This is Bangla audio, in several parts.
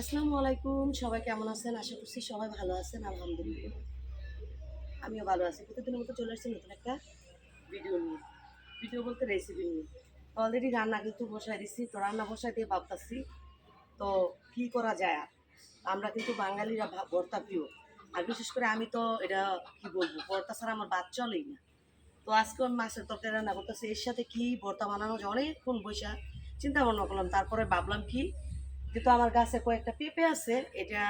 আসসালামু আলাইকুম, সবাই কেমন আছেন? আশা করছি সবাই ভালো আছেন। আলহামদুলিল্লাহ আমিও ভালো আছি। প্রতিদিনের মতো চলে আসছি নতুন একটা ভিডিও নিয়ে। ভিডিও বলতে রেসিপি নিয়ে। অলরেডি রান্না কিন্তু বসাই দিচ্ছি। তো রান্না বসাই দিয়ে ভাবতেছি তো কি করা যায় আর। আমরা কিন্তু বাঙালিরা ভর্তা প্রিয়। আর বিশেষ করে আমি তো এটা কি বলবো, ভর্তা ছাড়া আমার ভাত চলেই না। তো আজকে আমি মাছের তরকারি রান্না করতেছি, এর সাথে কি ভর্তা বানানো যায় অনেকক্ষণ বসে চিন্তা ভাবনা করলাম। তারপরে ভাবলাম কি, যেহেতু আমার গাছে কয়েকটা পেঁপে আছে, এটা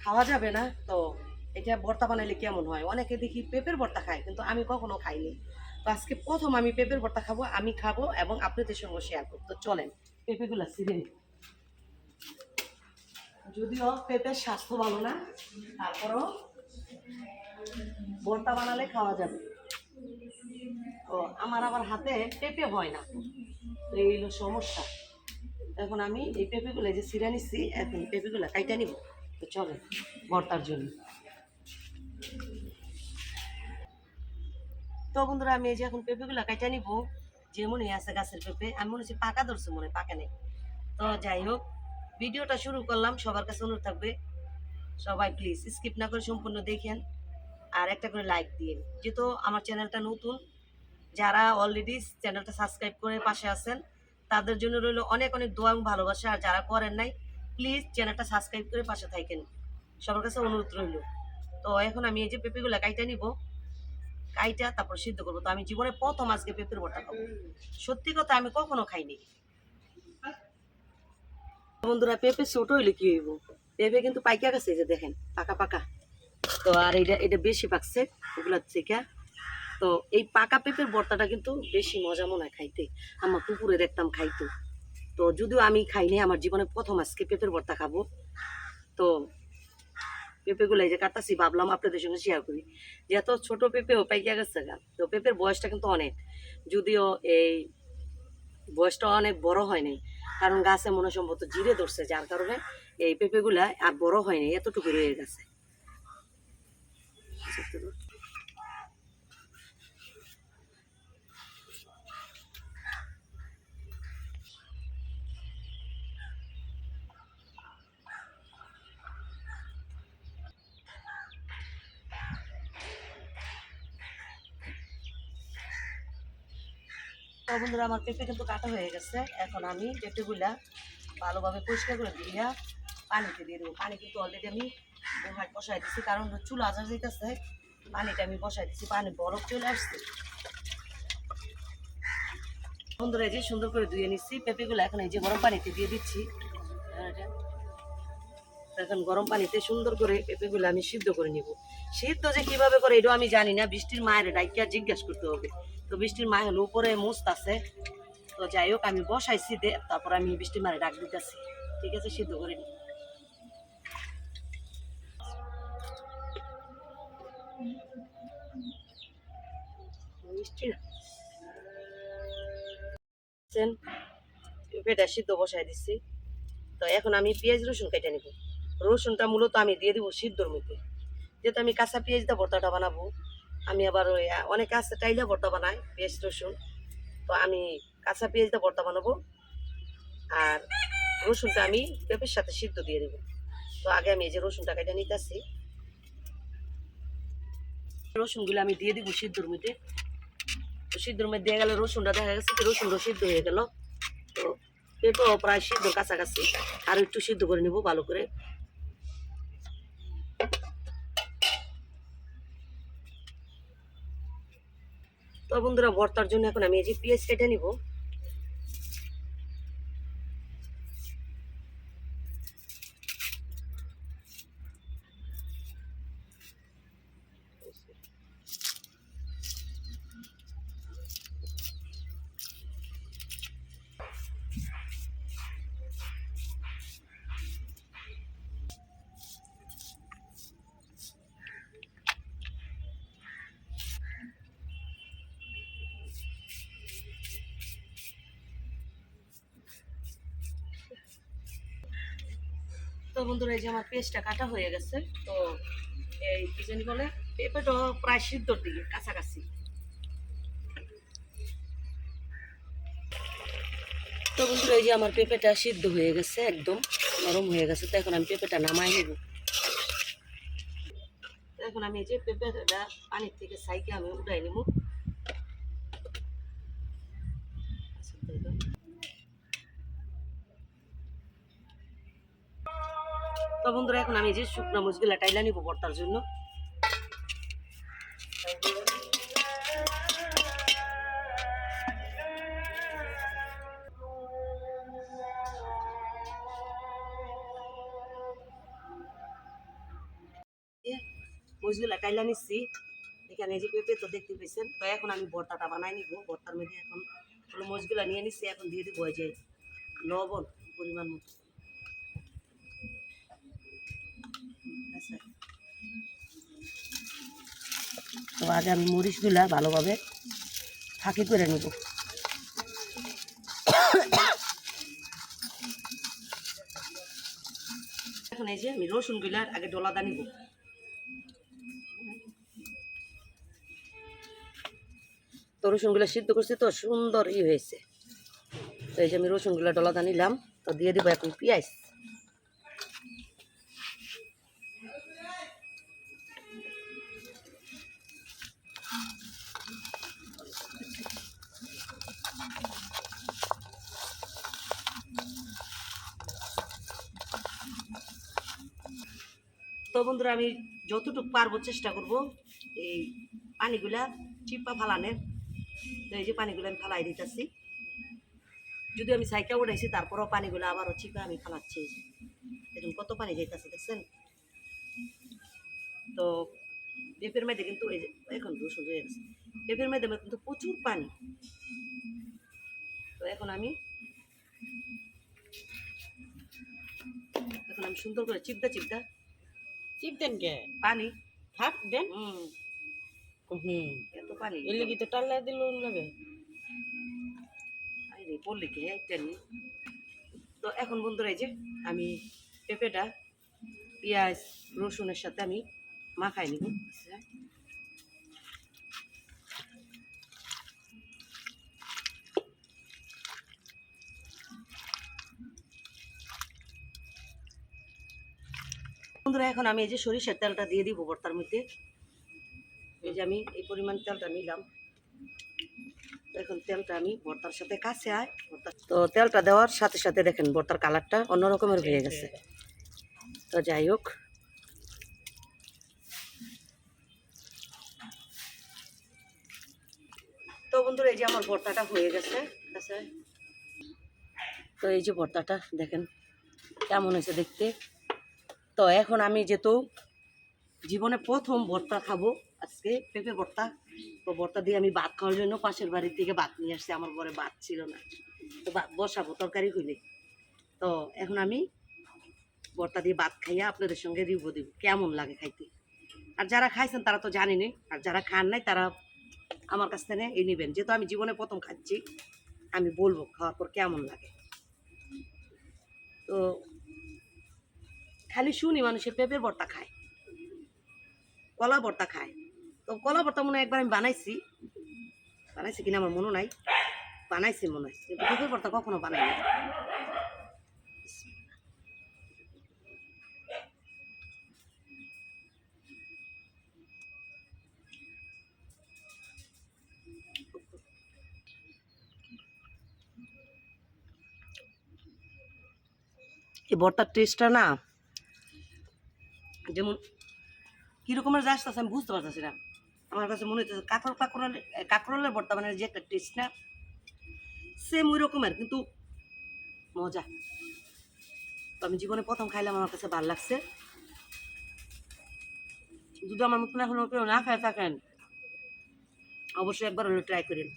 খাওয়া যাবে না, তো এটা ভর্তা বানাইলে কেমন হয়। অনেকে দেখি পেঁপের ভর্তা খায়, কিন্তু আমি কখনো খাইনি। তো আজকে প্রথম আমি পেঁপের ভর্তা খাবো, আমি খাবো এবং আপনাদের সঙ্গে শেয়ার করবো। তো চলেন পেঁপেগুলো ছিঁড়ে নিই। যদিও পেঁপের স্বাস্থ্য ভালো না, তারপরও ভর্তা বানালে খাওয়া যাবে। ও আমার আবার হাতে পেঁপে হয় না, তো এই হলো সমস্যা। এখন আমি এই পেঁপেগুলো যে ছিঁড়ে নিচ্ছি, এখন পেঁপেগুলো কাইটা নিব। তো চলে ভর্তার জন্য। তো বন্ধুরা, আমি এই যে এখন পেঁপেগুলো কাইটা নিব। যে মনে আছে গাছের পেঁপে, আমি মনে হচ্ছে পাকা ধরছে, মনে পাকা নেই। তো যাই হোক, ভিডিওটা শুরু করলাম। সবার কাছে অনুরোধ থাকবে, সবাই প্লিজ স্কিপ না করে সম্পূর্ণ দেখেন, আর একটা করে লাইক দিন। যেহেতু আমার চ্যানেলটা নতুন, যারা অলরেডি চ্যানেলটা সাবস্ক্রাইব করে পাশে আছেন তাদের জন্য রইল অনেক অনেক দোয়া এবং ভালোবাসা। আর যারা করেন নাই, প্লিজ চ্যানেলটা সাবস্ক্রাইব করে পাশে থাকেন, সবার কাছে অনুরোধ রইল। তো এখন আমি এই যে পেঁপেগুলো কাইটা নিব, কাইটা তারপর সিদ্ধ করবো। তো আমি জীবনে প্রথম আজকে পেঁপের ভর্তা খাবো। সত্যি কথা, আমি কখনো খাইনি। বন্ধুরা, পেঁপে ছোট হইলে কি হইব, পেঁপে কিন্তু পাইকা গেছে, যে দেখেন পাকা পাকা। তো আর এটা এটা বেশি পাকছে ওগুলার থেকে। তো এই পাকা পেঁপের ভর্তাটা কিন্তু বেশি মজা মনে হয় খাইতে। আমার পুকুরে দেখতাম খাইতো। তো যদিও আমি খাইনি, আমার জীবনে প্রথম আজকে পেঁপের ভর্তা খাবো। তো পেঁপেগুলো এই যে কাটতাছি, ভাবলাম আপনাদের সঙ্গে শেয়ার করি। যেহেতু ছোট পেঁপেও পাইকা গেছে গা, তো পেঁপের বয়সটা কিন্তু অনেক, যদিও এই বয়সটা অনেক বড় হয়নি, কারণ গাছে মনে সম্ভবত জিরে ধরছে, যার কারণে এই পেঁপেগুলা আর বড় হয়নি, এতটুকু রয়ে গেছে। তো বন্ধুরা, আমার পেঁপে কিন্তু কাটা হয়ে গেছে। এখন আমি পেঁপেগুলা ভালোভাবে পরিষ্কার করে দিয়ে পানিতে দিয়ে দেবো। পানি কিন্তু অলরেডি আমি বসাই দিচ্ছি, কারণ চুলা আজার যেতেছে, পানিটা আমি বসাই দিচ্ছি, পানি বরফ চলে আসছে। বন্ধুরা, এই যে সুন্দর করে ধুয়ে নিচ্ছি পেঁপেগুলো, এখন এই যে গরম পানিতে দিয়ে দিচ্ছি। এখন গরম পানিতে সুন্দর করে পেঁপেগুলো আমি সিদ্ধ করে নিব। সিদ্ধ যে কিভাবে করে এটাও আমি জানি না, বৃষ্টির মায়ের ডাইকা জিজ্ঞাসা করতে হবে। তো বৃষ্টির মা হলো উপরে মুস্ত আছে। তো যাই হোক, আমি বসাইছি দে, তারপর আমি বৃষ্টির মারে ডাক দিতেছি। ঠিক আছে, সিদ্ধ করে নি। পেঁপেটা সিদ্ধ বসাই দিচ্ছি। তো এখন আমি পেঁয়াজ রসুন কেটে নিব। রসুনটা মূলত আমি দিয়ে দিব সিদ্ধর মধ্যে, যেহেতু আমি কাঁচা পেঁয়াজ দিয়ে ভর্তাটা বানাবো। আমি আবার ওই অনেকে আছে টাইলা ভর্তা বানায় পেঁয়াজ রসুন, তো আমি কাঁচা পেঁয়াজ দিয়ে ভর্তা বানাবো। আর রসুনটা আমি পেঁপের সাথে সিদ্ধ দিয়ে দেবো। তো আগে আমি এই যে রসুনটা কেটে নিতেছি, রসুনগুলো আমি দিয়ে দিব সিদ্ধর মধ্যে। তো সিদ্ধর মধ্যে দিয়ে গেলে রসুনটা দেখা গেছে কি রসুনটা সিদ্ধ হয়ে গেল। তো পেঁপেও প্রায় সিদ্ধ কাছাকাছি, আর একটু সিদ্ধ করে নিব ভালো করে। তো বন্ধুরা, ভর্তার জন্য এখন আমি এই যে পেঁয়াজ কেটে নিব। তো বন্ধুরা, এই যে আমার পেঁয়াজটা কাটা হয়ে গেছে। তো এই কি জানি বলে, পেঁপেটা প্রায় সিদ্ধর দিকে কাছাকাছি। তো বন্ধুরা এই যে আমার পেঁপেটা সিদ্ধ হয়ে গেছে, একদম নরম হয়ে গেছে। তো এখন আমি পেঁপেটা নামাই নেব। এখন আমি এই যে পেঁপেটা পানির থেকে সাইকে আমি উঠাই নেব। তো বন্ধুরা এখন আমি যে শুকনো মরিচগুলা টাইলা নিব ভর্তার জন্য। মরিচগুলা টাইলা নিচ্ছি, এখানে যে পেঁপে তো দেখতে পেয়েছেন। তো এখন আমি ভর্তাটা বানাই নিব। ভর্তার মধ্যে এখন মরিচগুলা নিয়ে নিচ্ছি, এখন দিয়ে দিব যে লবণ পরিমাণ মতো। আচ্ছা, তো আগে আমি মরিচগুলা ভালোভাবে ফাঁকি করে নেব। এখন এই যে আমি রসুনগুলার আগে ডলাদা নিব। তো রসুনগুলো সিদ্ধ করছি, তো সুন্দর হয়েছে। তো এই যে আমি রসুনগুলো ডলাদা নিলাম। তো দিয়ে দিব এখন পেঁয়াজ। তো বন্ধুরা আমি যতটুকু পারবো চেষ্টা করব এই পানিগুলা চিপা ফালানের। তো এই যে পানিগুলো আমি ফালাই দিতেছি, যদি আমি সাইকেল উঠাইছি তারপরও পানিগুলো আবারও চিপা আমি ফালাচ্ছি। দেখুন কত পানি যাইতেছে, দেখছেন? তো পেঁপের মধ্যে কিন্তু এই যে এখন রসুন হয়ে গেছে, পেঁপের মধ্যে কিন্তু প্রচুর পানি। তো এখন আমি সুন্দর করে চিপদা চিপতেন কে পানি থাক দেন। এত পানি এর লাগি তো টাল্লা দিল লাগে। আরে পড়লে কি জানি। তো এখন বন্ধুরা এই যে আমি পেঁপেটা পেঁয়াজ রসুনের সাথে আমি মাখাই নিব। বন্ধুরা এখন আমি এই যে সরিষার তেলটা দিয়ে দিব ভর্তার মধ্যে। এই যে আমি এই পরিমাণ তেলটা নিলাম। এখন তেলটা আমি ভর্তার সাথে কাছে আয়। তো তেলটা দেওয়ার সাথে সাথে দেখেন ভর্তার কালারটা অন্যরকমের হয়ে গেছে। তো যাই হোক, তো বন্ধুরা এই যে আমার ভর্তাটা হয়ে গেছে। তো এই যে ভর্তাটা দেখেন কেমন হয়েছে দেখতে। তো এখন আমি যেহেতু জীবনে প্রথম ভর্তা খাবো আজকে, পেঁপে ভর্তা। তো ভর্তা দিয়ে আমি ভাত খাওয়ার জন্য পাশের বাড়ির থেকে ভাত নিয়ে আসছি। আমার ঘরে ভাত ছিল না, তো বসাবো তরকারি হইলে। তো এখন আমি ভর্তা দিয়ে ভাত খাইয়া আপনাদের সঙ্গে রিভিউ দিব কেমন লাগে খাইতে। আর যারা খাইছেন তারা তো জানেনি, আর যারা খান নাই তারা আমার কাছ থেকে এই নেবেন। যেহেতু আমি জীবনে প্রথম খাচ্ছি, আমি বলবো খাওয়ার পর কেমন লাগে। তো খালি শুনি মানুষের পেঁপের ভর্তা খায়, কলা ভর্তা খায়। তো কলা ভর্তা মনে হয় একবার আমি বানাইছি কিনা আমার মনে নাই, বানাইছি মনে হয়, কিন্তু পেঁপের ভর্তা কখনো বানাইনি। এই ভর্তার টেস্টটা না যেমন কীরকমের যা আসতেছে আমি বুঝতে পারতেছি না। আমার কাছে মনে হচ্ছে কাঁকরোলের ভর্তা মানে যে একটা টেস্ট না, সেম ওই রকমের কিন্তু মজা। তো আমি জীবনে প্রথম খাইলাম, আমার কাছে ভালো লাগছে। যদি আমার মতন এখন কেউ না খায় থাকেন, অবশ্যই একবার হলে ট্রাই করেন।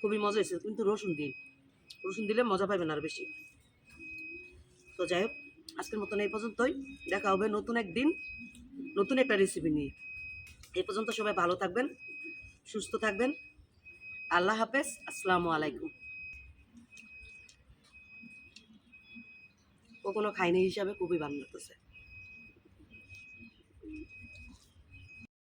খুবই মজা হয়েছে, কিন্তু রসুন দিলে মজা পাবেন আর বেশি। তো যাই হোক, আজকের মতন এই পর্যন্তই। দেখা হবে নতুন একদিন নতুন একটা রেসিপি নিয়ে। এই পর্যন্ত সবাই ভালো থাকবেন, সুস্থ থাকবেন। আল্লাহ হাফেজ, আসসালামু আলাইকুম। কখনো খাইনি হিসাবে খুবই ভালো লাগতেছে।